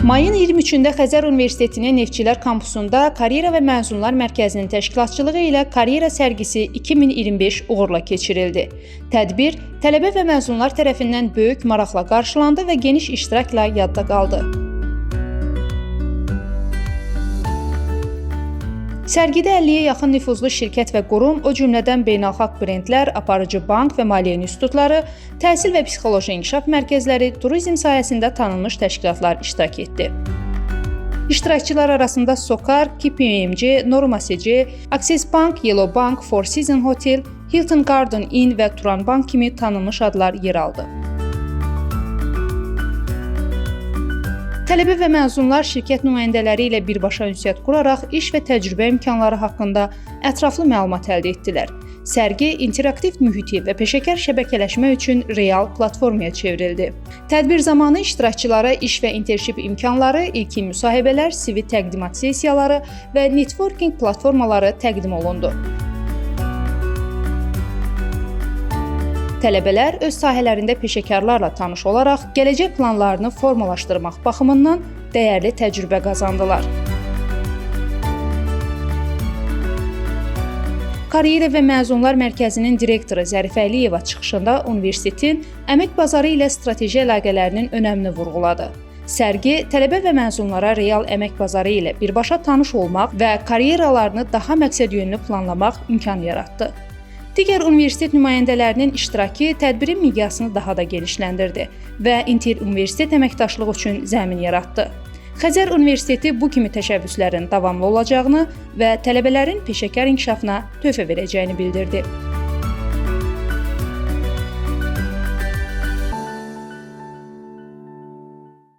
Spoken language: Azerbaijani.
Mayın 23-də Xəzər Universitetinin Neftçilər kampusunda Karyera və Məzunlar Mərkəzinin təşkilatçılığı ilə Karyera sərgisi 2025 uğurla keçirildi. Tədbir tələbə və məzunlar tərəfindən böyük maraqla qarşılandı və geniş iştirakla yadda qaldı. Sərgidə 50-yə yaxın nüfuzlu şirkət və qurum, o cümlədən beynəlxalq brendlər, aparıcı bank və maliyyə institutları, təhsil və psixoloji inkişaf mərkəzləri, turizm sahəsində tanınmış təşkilatlar iştirak etdi. İştirakçılar arasında Sokar, KPMG, Norma-SC, Access Bank, Yellow Bank, Four Seasons Hotel, Hilton Garden Inn və Turan Bank kimi tanınmış adlar yer aldı. Tələbə və məzunlar şirkət nümayəndələri ilə birbaşa ünsiyyət quraraq iş və təcrübə imkanları haqqında ətraflı məlumat əldə etdilər. Sərgi interaktiv mühiti və peşəkar şəbəkələşmə üçün real platformaya çevrildi. Tədbir zamanı iştirakçılara iş və internship imkanları, ilkin müsahibələr, CV təqdimat sessiyaları və networking platformaları təqdim olundu. Tələbələr öz sahələrində peşəkarlarla tanış olaraq gələcək planlarını formalaşdırmaq baxımından dəyərli təcrübə qazandılar. Karyera və Məzunlar Mərkəzinin direktoru Zərifə Əliyeva çıxışında universitetin əmək bazarı ilə strateji əlaqələrinin önəmini vurğuladı. Sərgi tələbə və məzunlara real əmək bazarı ilə birbaşa tanış olmaq və karyeralarını daha məqsədyönlü planlamaq imkan yaratdı. Digər universitet nümayəndələrinin iştirakı tədbirin miqyasını daha da genişləndirdi və inter-universitet əməkdaşlığı üçün zəmin yaratdı. Xəzər Universiteti bu kimi təşəbbüslərin davamlı olacağını və tələbələrin peşəkar inkişafına töhfə verəcəyini bildirdi.